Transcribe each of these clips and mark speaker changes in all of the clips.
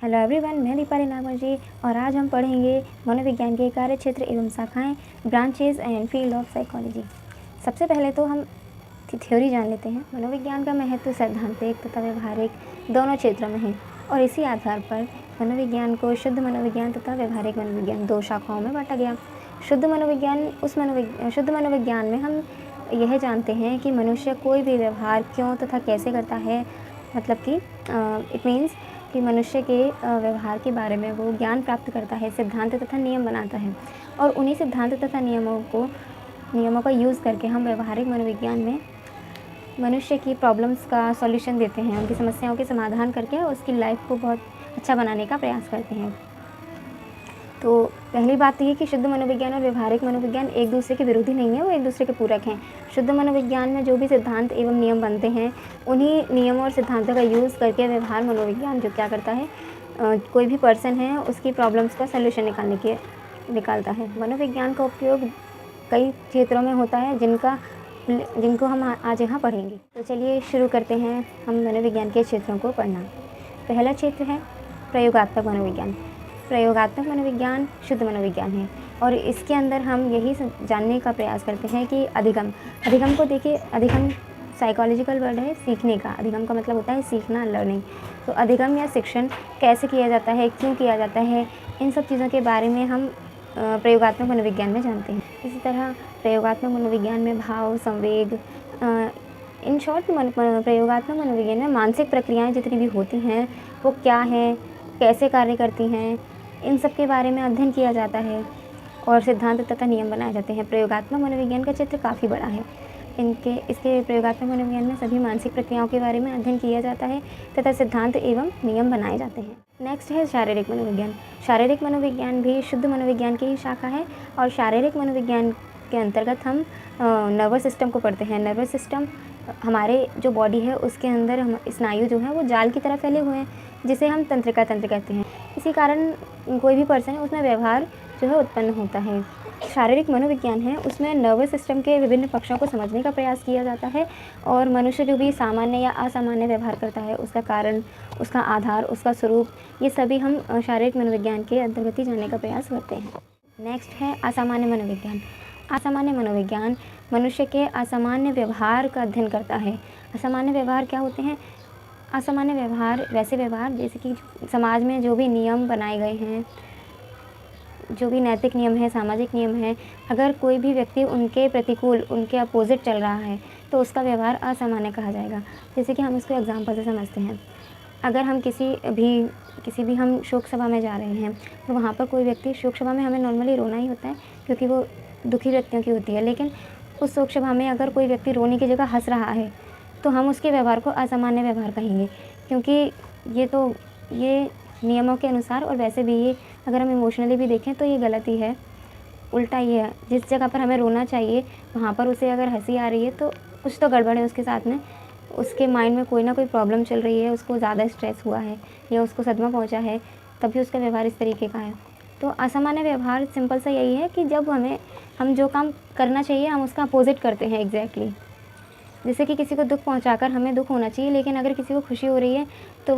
Speaker 1: Hello everyone, मैं दीपाली नागवल जी और आज हम पढ़ेंगे मनोविज्ञान के कार्य क्षेत्र एवं शाखाएं, branches and field of psychology. सबसे पहले तो हम थ्योरी जान लेते हैं। मनोविज्ञान का महत्व सैद्धांतिक तथा व्यवहारिक दोनों क्षेत्रों में है और इसी आधार पर मनोविज्ञान को शुद्ध मनोविज्ञान तथा व्यवहारिक मनोविज्ञान दो शाखाओं में बांटा गया। शुद्ध मनोविज्ञान में हम यह जानते हैं कि मनुष्य कोई भी व्यवहार क्यों तथा कैसे करता है, मतलब कि इट मीन्स कि मनुष्य के व्यवहार के बारे में वो ज्ञान प्राप्त करता है, सिद्धांत तथा नियम बनाता है और उन्हीं सिद्धांत तथा नियमों का यूज़ करके हम व्यवहारिक मनोविज्ञान में मनुष्य की प्रॉब्लम्स का सॉल्यूशन देते हैं, उनकी समस्याओं के समाधान करके उसकी लाइफ को बहुत अच्छा बनाने का प्रयास करते हैं। तो पहली बात तो ये कि शुद्ध मनोविज्ञान और व्यवहारिक मनोविज्ञान एक दूसरे के विरोधी नहीं है, वो एक दूसरे के पूरक हैं। शुद्ध मनोविज्ञान में जो भी सिद्धांत एवं नियम बनते हैं, उन्हीं नियमों और सिद्धांतों का यूज़ करके व्यवहार मनोविज्ञान जो क्या करता है, कोई भी पर्सन है उसकी प्रॉब्लम्स का सलूशन निकालता है। मनोविज्ञान का उपयोग कई क्षेत्रों में होता है जिनको हम आज यहाँ पढ़ेंगे। तो चलिए शुरू करते हैं हम मनोविज्ञान के क्षेत्रों को पढ़ना। पहला क्षेत्र है प्रयोगात्मक मनोविज्ञान। प्रयोगात्मक मनोविज्ञान शुद्ध मनोविज्ञान है और इसके अंदर हम यही जानने का प्रयास करते हैं कि अधिगम को देखिए। अधिगम साइकोलॉजिकल वर्ड है सीखने का। अधिगम का मतलब होता है सीखना, लर्निंग। तो अधिगम या शिक्षण कैसे किया जाता है, क्यों किया जाता है, इन सब चीज़ों के बारे में हम प्रयोगात्मक मनोविज्ञान में जानते हैं। इसी तरह प्रयोगात्मक मनोविज्ञान में भाव, संवेग, इन शॉर्ट प्रयोगात्मक मनोविज्ञान में मानसिक प्रक्रियाएं जितनी भी होती हैं वो क्या हैं, कैसे कार्य करती हैं, इन सब के बारे में अध्ययन किया जाता है और सिद्धांत तथा नियम बनाए जाते हैं। प्रयोगात्मक मनोविज्ञान का क्षेत्र काफ़ी बड़ा है। इसके प्रयोगात्मक मनोविज्ञान में सभी मानसिक प्रक्रियाओं के बारे में अध्ययन किया जाता है तथा सिद्धांत एवं नियम बनाए जाते हैं। नेक्स्ट है शारीरिक मनोविज्ञान। शारीरिक मनोविज्ञान भी शुद्ध मनोविज्ञान की ही शाखा है और शारीरिक मनोविज्ञान के अंतर्गत हम नर्वस सिस्टम को पढ़ते हैं। नर्वस सिस्टम हमारे जो बॉडी है उसके अंदर हम स्नायु जो है वो जाल की तरह फैले हुए हैं, जिसे हम तंत्रिका तंत्र कहते हैं। इसी कारण कोई भी पर्सन है उसमें व्यवहार जो है उत्पन्न होता है। शारीरिक मनोविज्ञान है उसमें नर्वस सिस्टम के विभिन्न पक्षों को समझने का प्रयास किया जाता है और मनुष्य जो भी सामान्य या असामान्य व्यवहार करता है उसका कारण, उसका आधार, उसका स्वरूप, ये सभी हम शारीरिक मनोविज्ञान के अंतर्गत ही जानने का प्रयास करते हैं। नेक्स्ट है असामान्य मनोविज्ञान। असामान्य मनोविज्ञान मनुष्य के असामान्य व्यवहार का अध्ययन करता है। असामान्य व्यवहार क्या होते हैं? असामान्य व्यवहार वैसे व्यवहार जैसे कि समाज में जो भी नियम बनाए गए हैं, जो भी नैतिक नियम है, सामाजिक नियम है, अगर कोई भी व्यक्ति उनके प्रतिकूल, उनके अपोजिट चल रहा है तो उसका व्यवहार असामान्य कहा जाएगा। जैसे कि हम इसको एग्जाम्पल से समझते हैं। अगर हम किसी भी हम शोक सभा में जा रहे हैं तो वहाँ पर कोई व्यक्ति, शोक सभा में हमें नॉर्मली रोना ही होता है क्योंकि वो दुखी व्यक्तियों की होती है, लेकिन उस शोक सभा में अगर कोई व्यक्ति रोने की जगह हंस रहा है तो हम उसके व्यवहार को असामान्य व्यवहार कहेंगे, क्योंकि ये नियमों के अनुसार और वैसे भी ये अगर हम इमोशनली भी देखें तो ये गलत ही है। उल्टा ये है, जिस जगह पर हमें रोना चाहिए वहाँ पर उसे अगर हंसी आ रही है तो कुछ तो गड़बड़ है उसके साथ में, उसके माइंड में कोई ना कोई प्रॉब्लम चल रही है, उसको ज़्यादा स्ट्रेस हुआ है या उसको सदमा पहुँचा है, तभी उसका व्यवहार इस तरीके का है। तो असामान्य व्यवहार सिंपल सा यही है कि जब हम जो काम करना चाहिए हम उसका अपोजिट करते हैं एग्जैक्टली। जैसे कि किसी को दुख पहुंचाकर हमें दुख होना चाहिए, लेकिन अगर किसी को खुशी हो रही है तो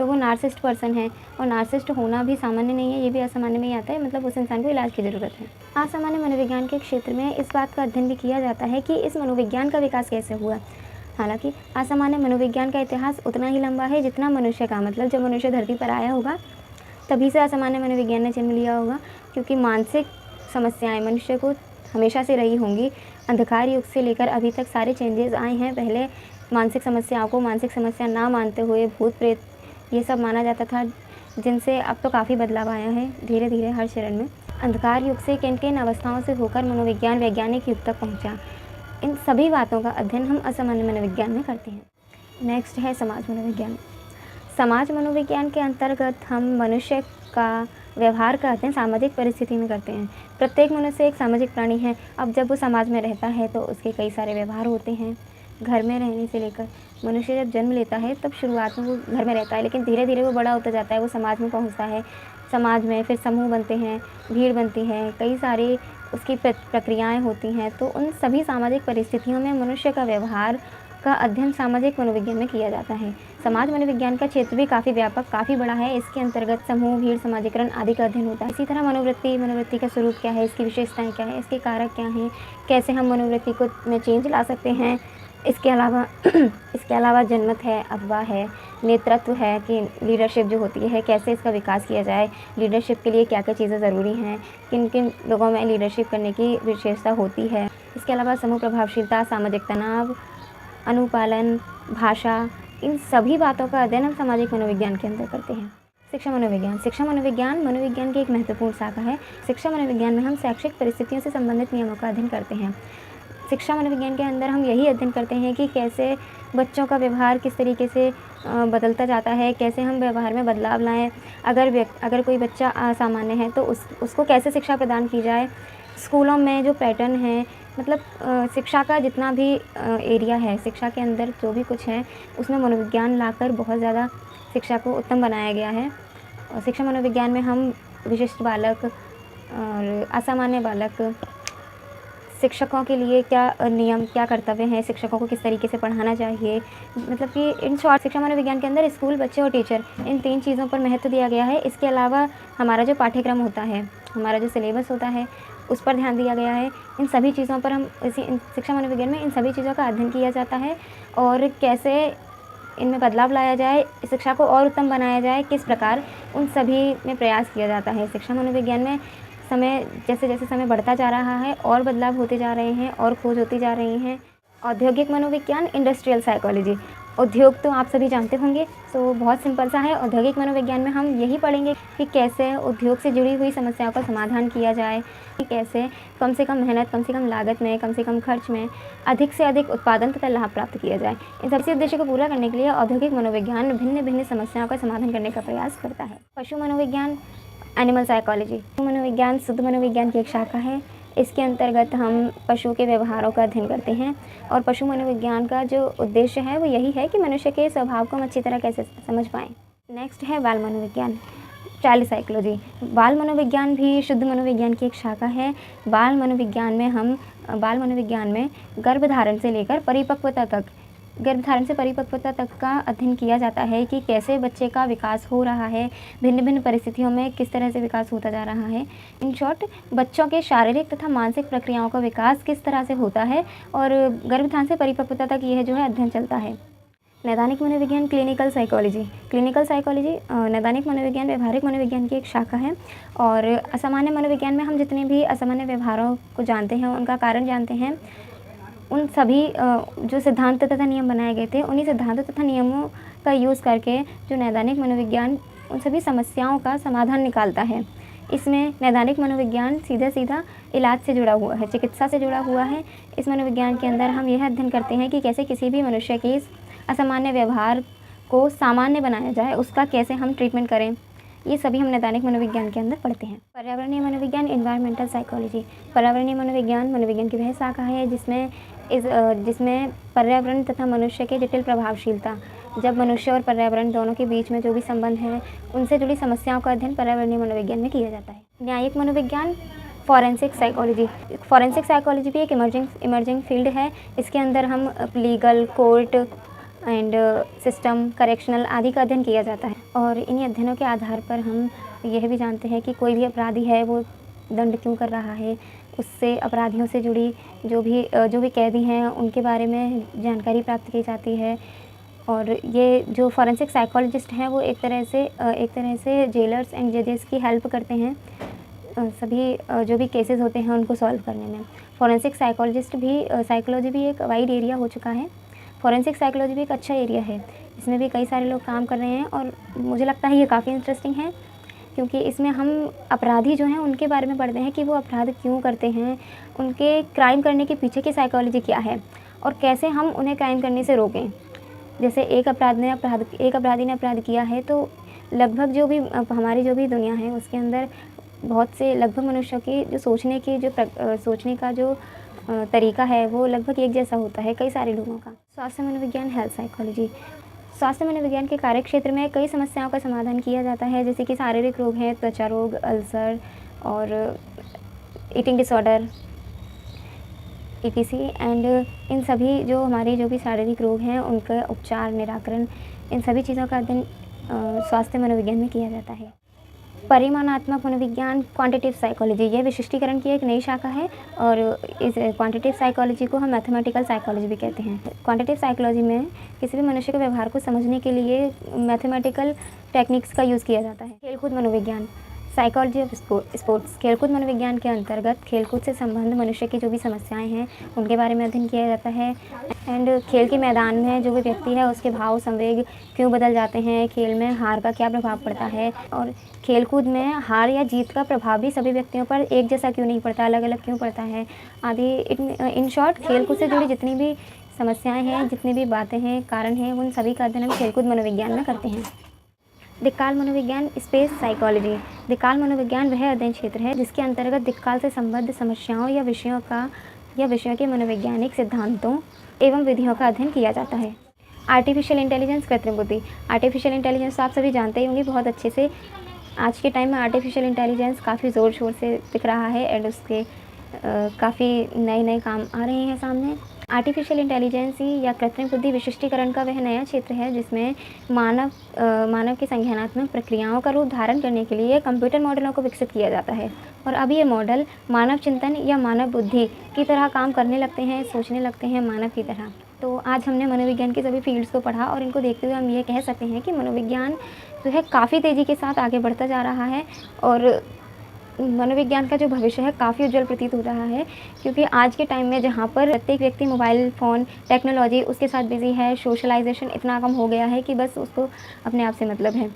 Speaker 1: वो नार्सिसिस्ट पर्सन है और नार्सिसिस्ट होना भी सामान्य नहीं है, ये भी असामान्य में ही आता है, मतलब उस इंसान को इलाज की ज़रूरत है। असामान्य मनोविज्ञान के क्षेत्र में इस बात का अध्ययन भी किया जाता है कि इस मनोविज्ञान का विकास कैसे हुआ। हालांकि असामान्य मनोविज्ञान का इतिहास उतना ही लंबा है जितना मनुष्य का, मतलब जब मनुष्य धरती पर आया होगा तभी से असामान्य मनोविज्ञान ने जन्म लिया होगा, क्योंकि मानसिक समस्याएं मनुष्य को हमेशा से रही होंगी। अंधकार युग से लेकर अभी तक सारे चेंजेस आए हैं। पहले मानसिक समस्याओं को मानसिक समस्या ना मानते हुए भूत प्रेत ये सब माना जाता था, जिनसे अब तो काफ़ी बदलाव आया है धीरे धीरे हर चरण में। अंधकार युग से किन किन अवस्थाओं से होकर मनोविज्ञान वैज्ञानिक युग तक पहुँचा, इन सभी बातों का अध्ययन हम असामान्य मनोविज्ञान में करते हैं। नेक्स्ट है समाज मनोविज्ञान। समाज मनोविज्ञान के अंतर्गत हम मनुष्य का व्यवहार का अध्ययन सामाजिक परिस्थिति में करते हैं। प्रत्येक मनुष्य एक सामाजिक प्राणी है। अब जब वो समाज में रहता है तो उसके कई सारे व्यवहार होते हैं। घर में रहने से लेकर मनुष्य जब जन्म लेता है तब शुरुआत में वो घर में रहता है, लेकिन धीरे धीरे वो बड़ा होता जाता है, वो समाज में पहुंचता है। समाज में फिर समूह बनते हैं, भीड़ बनती है, कई सारी उसकी प्रक्रियाएँ होती हैं। तो उन सभी सामाजिक परिस्थितियों में मनुष्य का व्यवहार का अध्ययन सामाजिक मनोविज्ञान में किया जाता है। समाज मनोविज्ञान का क्षेत्र भी काफ़ी व्यापक, काफ़ी बड़ा है। इसके अंतर्गत समूह, भीड़, समाजीकरण आदि का अध्ययन होता है। इसी तरह मनोवृत्ति का स्वरूप क्या है, इसकी विशेषताएँ क्या हैं, इसके कारक क्या हैं, कैसे हम मनोवृत्ति को में चेंज ला सकते हैं। इसके अलावा इसके अलावा जनमत है, अफवाह है, नेतृत्व है कि लीडरशिप जो होती है कैसे इसका विकास किया जाए, लीडरशिप के लिए क्या-क्या चीज़ें ज़रूरी हैं, किन-किन लोगों में लीडरशिप करने की विशेषता होती है। इसके अलावा समूह प्रभावशीलता, सामाजिक तनाव, अनुपालन, भाषा, इन सभी बातों का अध्ययन हम सामाजिक मनोविज्ञान के अंदर करते हैं। शिक्षा मनोविज्ञान मनोविज्ञान की एक महत्वपूर्ण शाखा है। शिक्षा मनोविज्ञान में हम शैक्षिक परिस्थितियों से संबंधित नियमों का अध्ययन करते हैं। शिक्षा मनोविज्ञान के अंदर हम यही अध्ययन करते हैं कि कैसे बच्चों का व्यवहार किस तरीके से बदलता जाता है, कैसे हम व्यवहार में बदलाव लाएँ। अगर कोई बच्चा असामान्य है तो उसको कैसे शिक्षा प्रदान की जाए। स्कूलों में जो पैटर्न है, मतलब शिक्षा का जितना भी एरिया है, शिक्षा के अंदर जो भी कुछ है उसमें मनोविज्ञान लाकर बहुत ज़्यादा शिक्षा को उत्तम बनाया गया है। और शिक्षा मनोविज्ञान में हम विशिष्ट बालक और असामान्य बालक, शिक्षकों के लिए क्या नियम, क्या कर्तव्य हैं, शिक्षकों को किस तरीके से पढ़ाना चाहिए, मतलब कि इन शॉर्ट शिक्षा मनोविज्ञान के अंदर स्कूल, बच्चे और टीचर, इन 3 चीज़ों पर महत्व दिया गया है। इसके अलावा हमारा जो पाठ्यक्रम होता है, हमारा जो सिलेबस होता है, उस पर ध्यान दिया गया है। इन सभी चीज़ों पर शिक्षा मनोविज्ञान में इन सभी चीज़ों का अध्ययन किया जाता है और कैसे इनमें बदलाव लाया जाए, शिक्षा को और उत्तम बनाया जाए, किस प्रकार, उन सभी में प्रयास किया जाता है। शिक्षा मनोविज्ञान में जैसे समय बढ़ता जा रहा है और बदलाव होते जा रहे हैं और खोज होती जा रही हैं। औद्योगिक मनोविज्ञान, इंडस्ट्रियल साइकोलॉजी। उद्योग तो आप सभी जानते होंगे, तो बहुत सिंपल सा है। औद्योगिक मनोविज्ञान में हम यही पढ़ेंगे कि कैसे उद्योग से जुड़ी हुई समस्याओं का समाधान किया जाए, कि कैसे कम से कम मेहनत, कम से कम लागत में, कम से कम खर्च में अधिक से अधिक उत्पादन तथा लाभ प्राप्त किया जाए। इन सभी उद्देश्य को पूरा करने के लिए औद्योगिक मनोविज्ञान भिन्न-भिन्न समस्याओं का समाधान करने का प्रयास करता है। पशु मनोविज्ञान, एनिमल साइकोलॉजी। पशु मनोविज्ञान शुद्ध मनोविज्ञान की एक शाखा है। इसके अंतर्गत हम पशु के व्यवहारों का अध्ययन करते हैं और पशु मनोविज्ञान का जो उद्देश्य है वो यही है कि मनुष्य के स्वभाव को हम अच्छी तरह कैसे समझ पाएँ। नेक्स्ट है बाल मनोविज्ञान, चाइल्ड साइकोलॉजी। बाल मनोविज्ञान भी शुद्ध मनोविज्ञान की एक शाखा है। बाल मनोविज्ञान में गर्भधारण से परिपक्वता तक का अध्ययन किया जाता है कि कैसे बच्चे का विकास हो रहा है, भिन्न-भिन्न परिस्थितियों में किस तरह से विकास होता जा रहा है। इन शॉर्ट, बच्चों के शारीरिक तथा मानसिक प्रक्रियाओं का विकास किस तरह से होता है और गर्भधारण से परिपक्वता तक यह जो है अध्ययन चलता है। नैदानिक मनोविज्ञान, क्लिनिकल साइकोलॉजी। नैदानिक मनोविज्ञान व्यवहारिक मनोविज्ञान की एक शाखा है और असामान्य मनोविज्ञान में हम जितने भी असामान्य व्यवहारों को जानते हैं, उनका कारण जानते हैं, उन सभी जो सिद्धांत तथा नियम बनाए गए थे, उन्हीं सिद्धांतों तथा नियमों का यूज़ करके जो नैदानिक मनोविज्ञान उन सभी समस्याओं का समाधान निकालता है। इसमें नैदानिक मनोविज्ञान सीधा इलाज से जुड़ा हुआ है, चिकित्सा से जुड़ा हुआ है। इस मनोविज्ञान के अंदर हम यह अध्ययन करते हैं कि कैसे किसी भी मनुष्य के इस असामान्य व्यवहार को सामान्य बनाया जाए, उसका कैसे हम ट्रीटमेंट करें, ये सभी हम नैदानिक मनोविज्ञान के अंदर पढ़ते हैं। पर्यावरणीय मनोविज्ञान, एनवायरमेंटल साइकोलॉजी। पर्यावरणीय मनोविज्ञान की वह शाखा है जिसमें पर्यावरण तथा मनुष्य के जटिल प्रभावशीलता, जब मनुष्य और पर्यावरण दोनों के बीच में जो भी संबंध है, उनसे जुड़ी समस्याओं का अध्ययन पर्यावरणीय मनोविज्ञान में किया जाता है। न्यायिक मनोविज्ञान, फॉरेंसिक साइकोलॉजी भी एक इमर्जिंग फील्ड है। इसके अंदर हम legal, court and system, correctional आदि का अध्ययन किया जाता है और इन्हीं अध्ययनों के आधार पर हम यह भी जानते हैं कि कोई भी अपराधी है वो दंड क्यों कर रहा है, उससे अपराधियों से जुड़ी जो भी कैदी हैं उनके बारे में जानकारी प्राप्त की जाती है। और ये जो फॉरेंसिक साइकोलॉजिस्ट हैं वो एक तरह से जेलर्स एंड जजेस की हेल्प करते हैं सभी जो भी केसेस होते हैं उनको सॉल्व करने में। फॉरेंसिक साइकोलॉजी भी एक वाइड एरिया हो चुका है। फॉरेंसिक साइकोलॉजी भी एक अच्छा एरिया है, इसमें भी कई सारे लोग काम कर रहे हैं और मुझे लगता है ये काफ़ी इंटरेस्टिंग है, क्योंकि इसमें हम अपराधी जो हैं उनके बारे में पढ़ते हैं कि वो अपराध क्यों करते हैं, उनके क्राइम करने के पीछे की साइकोलॉजी क्या है और कैसे हम उन्हें क्राइम करने से रोकें। जैसे एक अपराधी ने अपराध किया है तो लगभग हमारी जो भी दुनिया है उसके अंदर बहुत से लगभग मनुष्यों की जो सोचने का जो तरीका है वो लगभग एक जैसा होता है कई सारे लोगों का। स्वास्थ्य मनोविज्ञान, हेल्थ साइकोलॉजी। स्वास्थ्य मनोविज्ञान के कार्य क्षेत्र में कई समस्याओं का समाधान किया जाता है, जैसे कि शारीरिक रोग हैं, त्वचा रोग, अल्सर और eating disorder ETC and in सभी जो भी शारीरिक रोग हैं उनका उपचार, निराकरण, इन सभी चीज़ों का अध्ययन स्वास्थ्य मनोविज्ञान में किया जाता है। परिमाणात्मक मनोविज्ञान क्वांटिटेटिव साइकोलॉजी, यह विशिष्टीकरण की एक नई शाखा है और इस क्वांटिटेटिव साइकोलॉजी को हम मैथमेटिकल साइकोलॉजी भी कहते हैं। क्वांटिटेटिव साइकोलॉजी में किसी भी मनुष्य के व्यवहार को समझने के लिए मैथमेटिकल टेक्निक्स का यूज़ किया जाता है। खेलकूद मनोविज्ञान, साइकोलॉजी ऑफ स्पोर्ट्स, खेलकूद मनोविज्ञान के अंतर्गत खेलकूद से संबंध मनुष्य की जो भी समस्याएं हैं उनके बारे में अध्ययन किया जाता है। एंड खेल के मैदान में जो भी व्यक्ति है उसके भाव संवेग क्यों बदल जाते हैं, खेल में हार का क्या प्रभाव पड़ता है और खेलकूद में हार या जीत का प्रभाव भी सभी व्यक्तियों पर एक जैसा क्यों नहीं पड़ता, अलग अलग क्यों पड़ता है आदि। इन शॉर्ट खेलकूद से जुड़ी जितनी भी समस्याएँ हैं, जितनी भी बातें हैं, कारण हैं, उन सभी का अध्ययन हम खेलकूद मनोविज्ञान में करते हैं। दिक्काल मनोविज्ञान स्पेस साइकोलॉजी, दिक्काल मनोविज्ञान वह अध्ययन क्षेत्र है जिसके अंतर्गत दिक्काल से संबद्ध समस्याओं या विषयों के मनोवैज्ञानिक सिद्धांतों एवं विधियों का अध्ययन किया जाता है। आर्टिफिशियल इंटेलिजेंस, कृत्रिम बुद्धि। आर्टिफिशियल इंटेलिजेंस आप सभी जानते ही होंगे बहुत अच्छे से। आज के टाइम में आर्टिफिशियल इंटेलिजेंस काफ़ी ज़ोर शोर से दिख रहा है एंड उसके काफ़ी नए काम आ रहे हैं सामने। आर्टिफिशियल इंटेलिजेंस या कृत्रिम बुद्धि विशिष्टीकरण का वह नया क्षेत्र है जिसमें मानव की संज्ञानात्मक प्रक्रियाओं का रूप धारण करने के लिए कंप्यूटर मॉडलों को विकसित किया जाता है और अब ये मॉडल मानव चिंतन या मानव बुद्धि की तरह काम करने लगते हैं, सोचने लगते हैं मानव की तरह। तो आज हमने मनोविज्ञान की सभी फील्ड्स को पढ़ा और इनको देखते हुए हम ये कह सकते हैं कि मनोविज्ञान जो है काफ़ी तेज़ी के साथ आगे बढ़ता जा रहा है और मनोविज्ञान का जो भविष्य है काफ़ी उज्जवल प्रतीत हो रहा है, क्योंकि आज के टाइम में जहाँ पर प्रत्येक व्यक्ति मोबाइल फ़ोन टेक्नोलॉजी उसके साथ बिज़ी है, सोशलाइजेशन इतना कम हो गया है कि बस उसको अपने आप से मतलब है।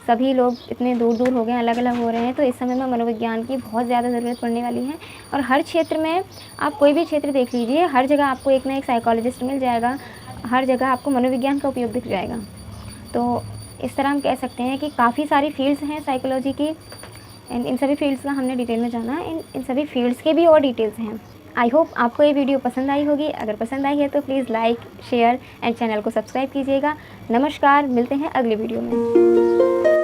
Speaker 1: सभी लोग इतने दूर दूर हो गए हैं, अलग अलग हो रहे हैं, तो इस समय में मनोविज्ञान की बहुत ज़्यादा ज़रूरत पड़ने वाली है। और हर क्षेत्र में आप कोई भी क्षेत्र देख लीजिए, हर जगह आपको एक ना एक साइकोलॉजिस्ट मिल जाएगा, हर जगह आपको मनोविज्ञान का उपयोग दिख जाएगा। तो इस तरह हम कह सकते हैं कि काफ़ी सारी फील्ड्स हैं साइकोलॉजी की एंड इन सभी फील्ड्स का हमने डिटेल में जाना। इन सभी फील्ड्स के भी और डिटेल्स हैं। आई होप आपको ये वीडियो पसंद आई होगी। अगर पसंद आई है तो please like, share and channel को सब्सक्राइब कीजिएगा। नमस्कार, मिलते हैं अगले वीडियो में।